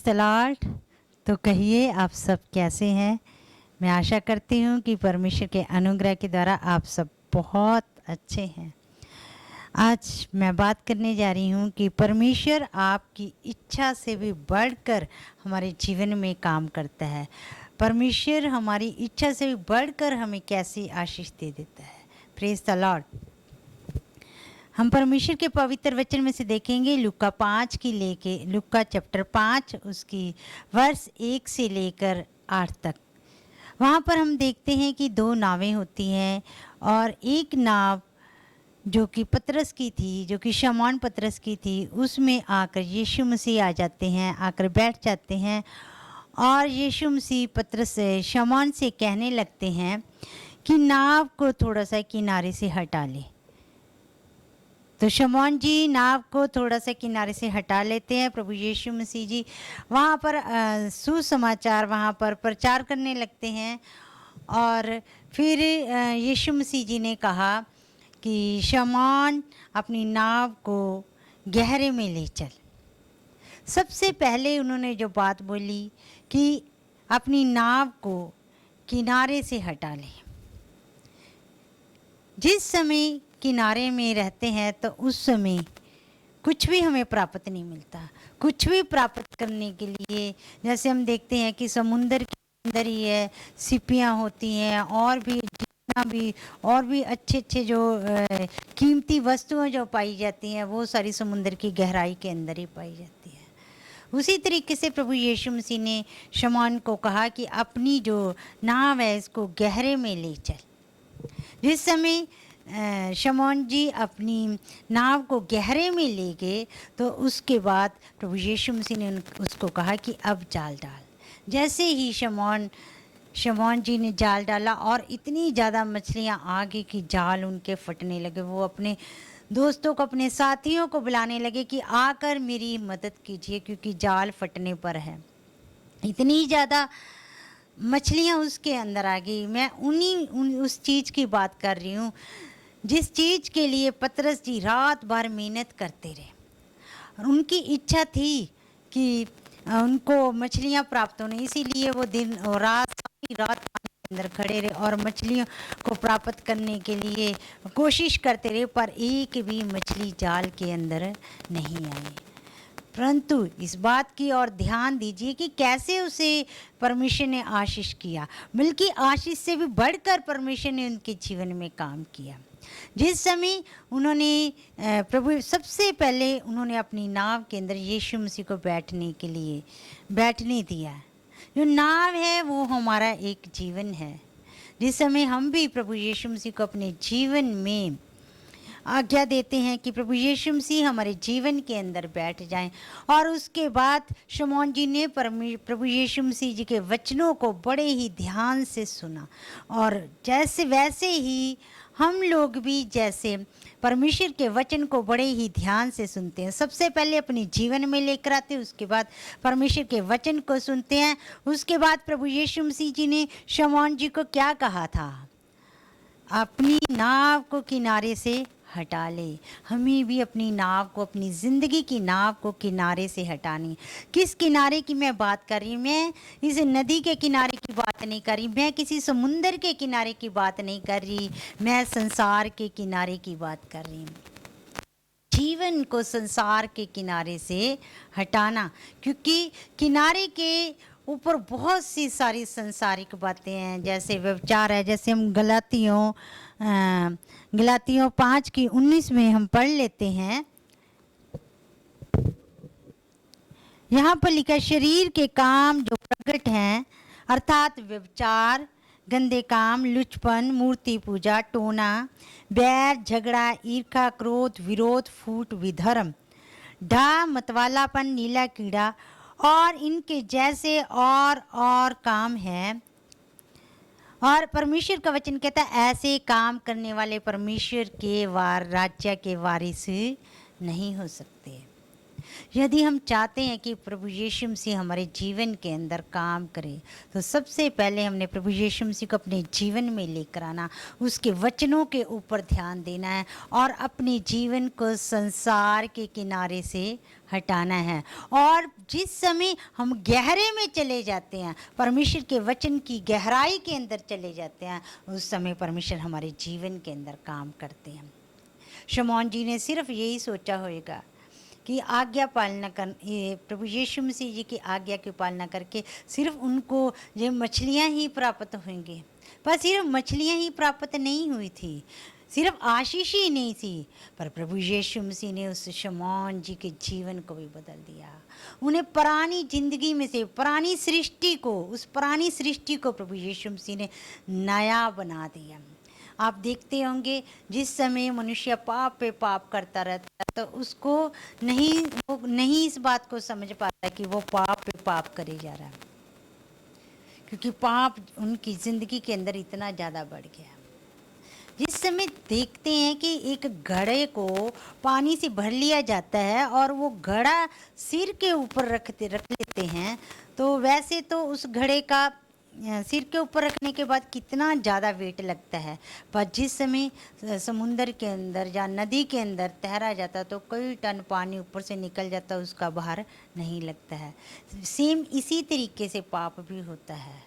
The Lord. तो कहिए आप सब कैसे हैं। मैं आशा करती हूँ कि परमेश्वर के अनुग्रह के द्वारा आप सब बहुत अच्छे हैं। आज मैं बात करने जा रही हूँ कि परमेश्वर आपकी इच्छा से भी बढ़कर हमारे जीवन में काम करता है। परमेश्वर हमारी इच्छा से भी बढ़कर हमें कैसी आशीष दे देता है। Praise the Lord. हम परमेश्वर के पवित्र वचन में से देखेंगे लूका चैप्टर 5 उसकी वर्ष 1 से लेकर 8 तक। वहाँ पर हम देखते हैं कि 2 नावें होती हैं और एक नाव जो कि पतरस की थी, जो कि शमौन पतरस की थी, उसमें आकर यीशु मसीह आ जाते हैं, आकर बैठ जाते हैं और यीशु मसीह पतरस शमौन से कहने लगते हैं कि नाव को थोड़ा सा किनारे से हटा ले। तो शमौन जी नाव को थोड़ा सा किनारे से हटा लेते हैं। प्रभु यीशु मसीह जी वहाँ पर सुसमाचार वहाँ पर प्रचार करने लगते हैं और फिर यीशु मसीह जी ने कहा कि शमौन अपनी नाव को गहरे में ले चल। सबसे पहले उन्होंने जो बात बोली कि अपनी नाव को किनारे से हटा ले। जिस समय किनारे में रहते हैं तो उस समय कुछ भी हमें प्राप्त नहीं मिलता। कुछ भी प्राप्त करने के लिए जैसे हम देखते हैं कि समुंदर के अंदर ही है सिपियाँ होती हैं और भी जितना भी और भी अच्छे अच्छे जो कीमती वस्तुएं जो पाई जाती हैं वो सारी समुंदर की गहराई के अंदर ही पाई जाती है। उसी तरीके से प्रभु यीशु मसीह ने शमौन को कहा कि अपनी जो नाव है इसको गहरे में ले चल। जिस समय शमौन जी अपनी नाव को गहरे में ले गए तो उसके बाद प्रभु यीशु मसीह ने उसको कहा कि अब जाल डाल। जैसे ही शमौन जी ने जाल डाला और इतनी ज़्यादा मछलियाँ आ गई कि जाल उनके फटने लगे। वो अपने दोस्तों को, अपने साथियों को बुलाने लगे कि आकर मेरी मदद कीजिए क्योंकि जाल फटने पर है। इतनी ज़्यादा मछलियाँ उसके अंदर आ गई। मैं उस चीज़ की बात कर रही हूँ जिस चीज़ के लिए पतरस जी रात भर मेहनत करते रहे और उनकी इच्छा थी कि उनको मछलियाँ प्राप्त होने, इसीलिए वो दिन और रात सारी रात पानी के अंदर खड़े रहे और मछलियों को प्राप्त करने के लिए कोशिश करते रहे, पर एक भी मछली जाल के अंदर नहीं आई। परंतु इस बात की ओर ध्यान दीजिए कि कैसे उसे परमेश्वर ने आशीष किया, बल्कि आशीष से भी बढ़कर परमेश्वर ने उनके जीवन में काम किया। जिस समय उन्होंने प्रभु सबसे पहले उन्होंने अपनी नाव के अंदर यीशु मसीह को बैठने के लिए बैठने दिया। जो नाव है वो हमारा एक जीवन है। जिस समय हम भी प्रभु यीशु मसीह को अपने जीवन में आज्ञा देते हैं कि प्रभु यीशु मसीह हमारे जीवन के अंदर बैठ जाएं, और उसके बाद शमौन जी ने प्रभु यीशु मसीह जी के वचनों को बड़े ही ध्यान से सुना और जैसे वैसे ही हम लोग भी जैसे परमेश्वर के वचन को बड़े ही ध्यान से सुनते हैं। सबसे पहले अपने जीवन में लेकर आते हैं, उसके बाद परमेश्वर के वचन को सुनते हैं। उसके बाद प्रभु यीशु मसीह जी ने शमौन जी को क्या कहा था? अपनी नाव को किनारे से हटा ले। हमें भी अपनी नाव को, अपनी ज़िंदगी की नाव को किनारे से हटानी। किस किनारे की मैं बात कर रही हूँ? मैं इस नदी के किनारे की बात नहीं कर रही, मैं किसी समुंदर के किनारे की बात नहीं कर रही, मैं संसार के किनारे की बात कर रही हूँ। जीवन को संसार के किनारे से हटाना, क्योंकि किनारे के ऊपर बहुत सी सारी संसारिक बातें हैं, जैसे व्यभिचार है। जैसे हम गलातियों 5:19 में हम पढ़ लेते हैं। यहाँ पर लिखा, शरीर के काम जो प्रकट हैं अर्थात व्यभिचार, गंदे काम, लुचपन, मूर्ति पूजा, टोना, बैर, झगड़ा, ईर्ष्या, क्रोध, विरोध, फूट, विधर्म, ढा, मतवालापन, नीला कीड़ा और इनके जैसे और काम हैं। और परमेश्वर का वचन कहता है ऐसे काम करने वाले परमेश्वर के राज्य के वारिस नहीं हो सकते। यदि हम चाहते हैं कि प्रभु यीशु मसीह हमारे जीवन के अंदर काम करे, तो सबसे पहले हमने प्रभु यीशु मसीह को अपने जीवन में लेकर आना, उसके वचनों के ऊपर ध्यान देना है और अपने जीवन को संसार के किनारे से हटाना है। और जिस समय हम गहरे में चले जाते हैं, परमेश्वर के वचन की गहराई के अंदर चले जाते हैं, उस समय परमेश्वर हमारे जीवन के अंदर काम करते हैं। शमौन जी ने सिर्फ यही सोचा होगा कि आज्ञा पालना कर, ये प्रभु यीशु मसीह जी की आज्ञा की पालना करके सिर्फ उनको ये मछलियाँ ही प्राप्त होंगी। पर सिर्फ मछलियाँ ही प्राप्त नहीं हुई थी, सिर्फ आशीष ही नहीं थी, पर प्रभु यीशु मसीह ने उस शमौन जी के जीवन को भी बदल दिया। उन्हें पुरानी जिंदगी में से, पुरानी सृष्टि को, उस पुरानी सृष्टि को प्रभु यीशु मसीह ने नया बना दिया। आप देखते होंगे जिस समय मनुष्य पाप पे पाप करता रहता है, तो उसको वो नहीं इस बात को समझ पाता कि वो पाप पे पाप करे जा रहा है, क्योंकि पाप उनकी ज़िंदगी के अंदर इतना ज़्यादा बढ़ गया। जिस समय देखते हैं कि एक घड़े को पानी से भर लिया जाता है और वो घड़ा सिर के ऊपर रख लेते हैं, तो वैसे तो उस घड़े का सिर के ऊपर रखने के बाद कितना ज़्यादा वेट लगता है, पर जिस समय समुंदर के अंदर या नदी के अंदर तैरा जाता तो कई टन पानी ऊपर से निकल जाता, उसका भार नहीं लगता है। सेम इसी तरीके से पाप भी होता है।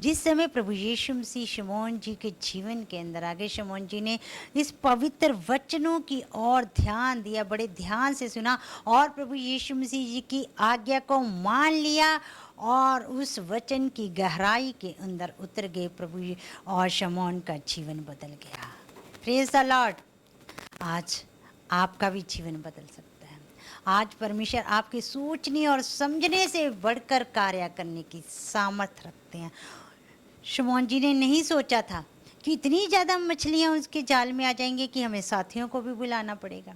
जिस समय प्रभु यीशु मसीह शमौन जी के जीवन के अंदर आगे, शमौन जी ने इस पवित्र वचनों की ओर ध्यान दिया, बड़े ध्यान से सुना और प्रभु यीशु मसीह जी की आज्ञा को मान लिया और उस वचन की गहराई के अंदर उतर गए प्रभु, और शमौन का जीवन बदल गया। Praise the Lord. आज आपका भी जीवन बदल सकता है। आज परमेश्वर आपके सोचने और समझने से बढ़कर कार्य करने की सामर्थ रखते हैं। शमौन जी ने नहीं सोचा था कि इतनी ज़्यादा मछलियाँ उसके जाल में आ जाएंगी कि हमें साथियों को भी बुलाना पड़ेगा,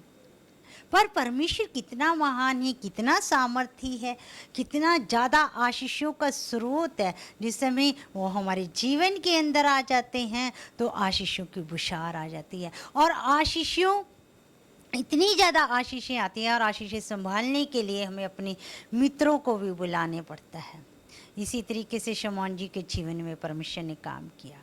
पर परमेश्वर कितना महान है, कितना सामर्थी है, कितना ज़्यादा आशीषों का स्रोत है। जिस समय वो हमारे जीवन के अंदर आ जाते हैं तो आशीषों की बुशार आ जाती है, और आशीषों इतनी ज़्यादा आशीषें आती हैं और आशीषें संभालने के लिए हमें अपने मित्रों को भी बुलाने पड़ता है। इसी तरीके से शमौन जी के जीवन में परमेश्वर ने काम किया।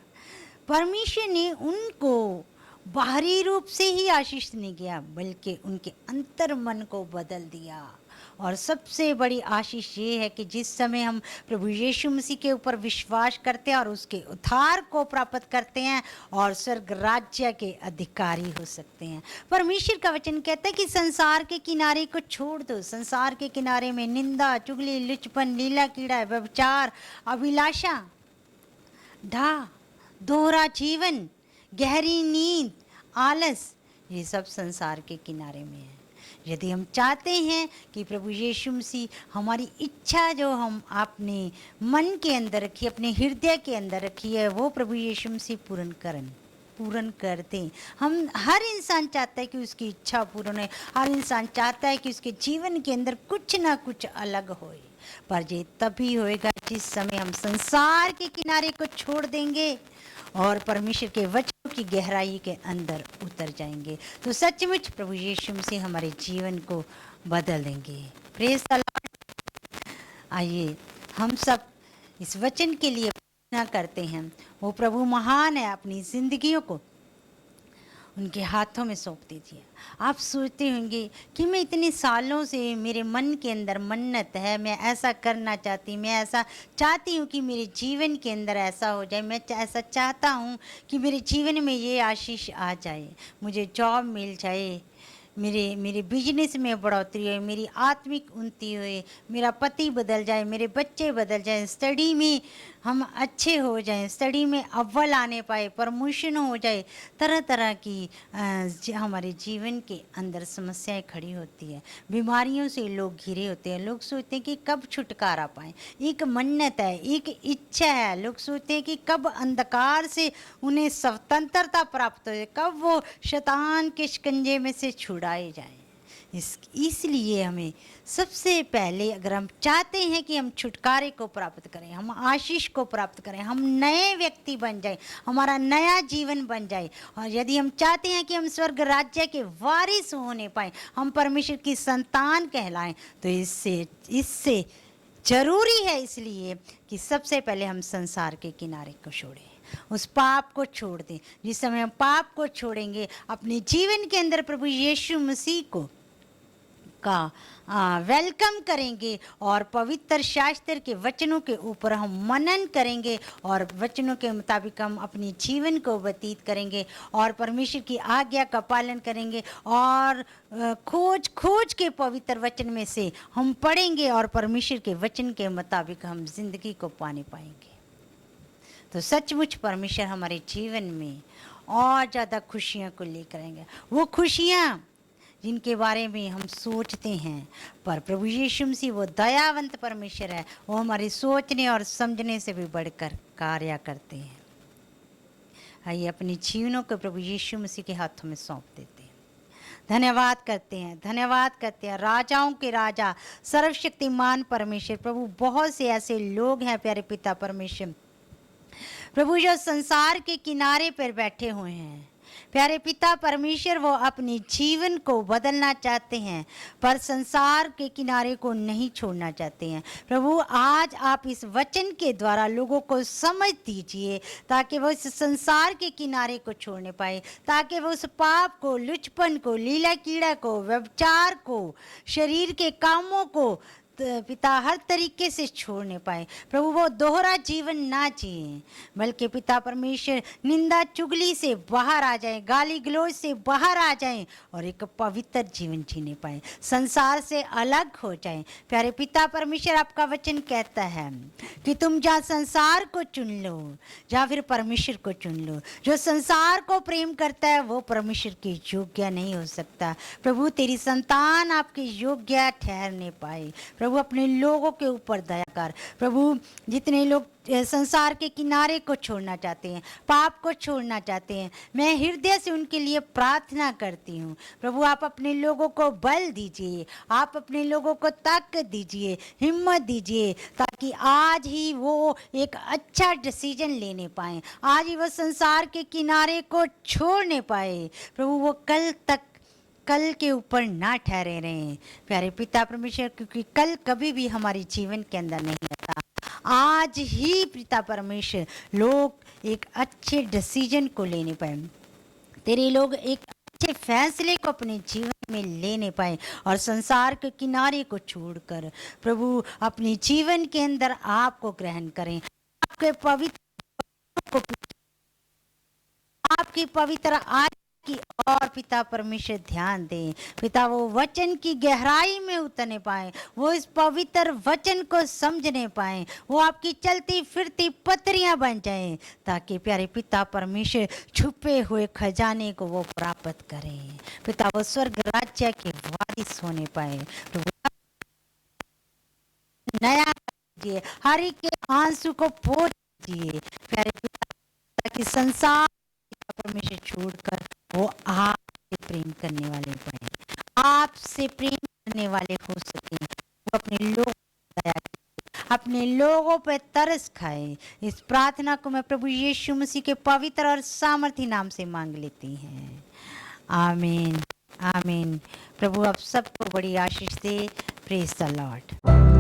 परमेश्वर ने उनको बाहरी रूप से ही आशीष नहीं किया, बल्कि उनके अंतर मन को बदल दिया। और सबसे बड़ी आशीष ये है कि जिस समय हम प्रभु यीशु मसीह के ऊपर विश्वास करते हैं और उसके उद्धार को प्राप्त करते हैं और स्वर्ग राज्य के अधिकारी हो सकते हैं। परमेश्वर का वचन कहता है कि संसार के किनारे को छोड़ दो। संसार के किनारे में निंदा, चुगली, लुचपन, लीला कीड़ा, व्यभिचार, अभिलाषा, ढा, दोहरा जीवन, गहरी नींद, आलस, ये सब संसार के किनारे में है। यदि हम चाहते हैं कि प्रभु यीशु मसीह हमारी इच्छा जो हम अपने मन के अंदर रखी, अपने हृदय के अंदर रखी है, वो प्रभु यीशु मसीह पूर्ण कर दें। हम हर इंसान चाहता है कि उसकी इच्छा पूर्ण हो, हर इंसान चाहता है कि उसके जीवन के अंदर कुछ ना कुछ अलग होए, पर ये तभी होएगा जिस समय हम संसार के किनारे को छोड़ देंगे और परमेश्वर के वचनों की गहराई के अंदर उतर जाएंगे, तो सचमुच प्रभु यीशु मसीह हमारे जीवन को बदल देंगे। Praise the Lord. आइए हम सब इस वचन के लिए प्रार्थना करते हैं। वो प्रभु महान है, अपनी जिंदगियों को उनके हाथों में सौंप दीजिए। आप सोचते होंगे कि मैं इतने सालों से मेरे मन के अंदर मन्नत है, मैं ऐसा करना चाहती, मैं ऐसा चाहती हूँ कि मेरे जीवन के अंदर ऐसा हो जाए, मैं ऐसा चाहता हूँ कि मेरे जीवन में ये आशीष आ जाए, मुझे जॉब मिल जाए, मेरे बिजनेस में बढ़ोतरी हो, मेरी आत्मिक उन्नति होए, मेरा पति बदल जाए, मेरे बच्चे बदल जाए, स्टडी में हम अच्छे हो जाएं, स्टडी में अव्वल आने पाए, प्रमोशन हो जाए। तरह तरह की हमारे जीवन के अंदर समस्याएं खड़ी होती है, बीमारियों से लोग घिरे होते हैं। लोग सोचते हैं कि कब छुटकारा पाएं, एक मन्नत है, एक इच्छा है। लोग सोचते हैं कि कब अंधकार से उन्हें स्वतंत्रता प्राप्त हो जाए, कब वो शैतान के शिकंजे में से छुड़ाए जाएं। इसलिए हमें सबसे पहले, अगर हम चाहते हैं कि हम छुटकारे को प्राप्त करें, हम आशीष को प्राप्त करें, हम नए व्यक्ति बन जाए, हमारा नया जीवन बन जाए, और यदि हम चाहते हैं कि हम स्वर्ग राज्य के वारिस होने पाए, हम परमेश्वर की संतान कहलाएं, तो इससे जरूरी है इसलिए कि सबसे पहले हम संसार के किनारे को छोड़ें, उस पाप को छोड़ दें। जिस समय हम पाप को छोड़ेंगे, अपने जीवन के अंदर प्रभु यीशु मसीह को वेलकम करेंगे और पवित्र शास्त्र के वचनों के ऊपर हम मनन करेंगे और वचनों के मुताबिक हम अपने जीवन को व्यतीत करेंगे और परमेश्वर की आज्ञा का पालन करेंगे और खोज के पवित्र वचन में से हम पढ़ेंगे और परमेश्वर के वचन के मुताबिक हम जिंदगी को पाने पाएंगे। तो सचमुच परमेश्वर हमारे जीवन में और ज़्यादा खुशियाँ को लेकर आएंगे, वो खुशियाँ जिनके बारे में हम सोचते हैं। पर प्रभु यीशु मसीह वो दयावंत परमेश्वर है, वो हमारे सोचने और समझने से भी बढ़कर कार्य करते हैं। आइए अपने जीवनों को प्रभु यीशु मसीह के हाथों में सौंप देते हैं। धन्यवाद करते हैं, धन्यवाद करते हैं। राजाओं के राजा, सर्वशक्तिमान परमेश्वर प्रभु, बहुत से ऐसे लोग हैं प्यारे पिता परमेश्वर प्रभु, जो संसार के किनारे पर बैठे हुए हैं। प्यारे पिता परमेश्वर, वो अपने जीवन को बदलना चाहते हैं पर संसार के किनारे को नहीं छोड़ना चाहते हैं। प्रभु, आज आप इस वचन के द्वारा लोगों को समझ दीजिए ताकि वो इस संसार के किनारे को छोड़ने पाए, ताकि वो उस पाप को, लुचपन को, लीला कीड़ा को, व्यभिचार को, शरीर के कामों को पिता हर तरीके से छोड़ने पाए। प्रभु, वो दोहरा जीवन ना जिए, बल्कि पिता परमेश्वर निंदा चुगली से बाहर आ जाए, गाली गलौज से बाहर आ जाए और एक पवित्र जीवन जीने पाए, संसार से अलग हो जाए। प्यारे पिता परमेश्वर, आपका वचन कहता है कि तुम जहाँ संसार को चुन लो या फिर परमेश्वर को चुन लो। जो संसार को प्रेम करता है वो परमेश्वर के योग्य नहीं हो सकता। प्रभु, तेरी संतान आपके योग्य ठहरने पाए। प्रभु, अपने लोगों के ऊपर दया कर। प्रभु, जितने लोग संसार के किनारे को छोड़ना चाहते हैं, पाप को छोड़ना चाहते हैं, मैं हृदय से उनके लिए प्रार्थना करती हूँ। प्रभु, आप अपने लोगों को बल दीजिए, आप अपने लोगों को ताकत दीजिए, हिम्मत दीजिए, ताकि आज ही वो एक अच्छा डिसीजन लेने पाए, आज ही वो संसार के किनारे को छोड़ने पाए। प्रभु, वो कल के ऊपर ना ठहरे रहे प्यारे पिता परमेश्वर, क्योंकि कल कभी भी हमारे जीवन के अंदर नहीं आता। आज ही पिता परमेश्वर लोग एक अच्छे डिसीजन को लेने पाए, तेरे लोग एक अच्छे फैसले को अपने जीवन में लेने पाए और संसार के किनारे को छोड़कर प्रभु अपने जीवन के अंदर आपको ग्रहण करें, आपके पवित्र आपकी पवित्र आज्ञा की और पिता परमेश्वर ध्यान दें। पिता, वो वचन की गहराई में उतरने पाए, वो इस पवित्र वचन को समझने पाए, वो आपकी चलती फिरती पत्रियां बन जाएं, ताकि प्यारे पिता परमेश्वर छुपे हुए खजाने को वो प्राप्त करें। पिता, वो स्वर्ग राज्य के वारिस होने पाए। नया कीजिए, हर एक के आंसू को पोंछ दीजिए प्यारे पिता, ताकि संसार परमेश्वर छोड़कर वो आपसे प्रेम करने वाले बने, आपसे प्रेम करने वाले हो सके। वो अपने लोगों पर दया करे, अपने लोगों पर तरस खाए। इस प्रार्थना को मैं प्रभु यीशु मसीह के पवित्र और सामर्थी नाम से मांग लेती हैं। आमीन, आमीन। प्रभु आप सबको बड़ी आशीष दे। Praise the Lord.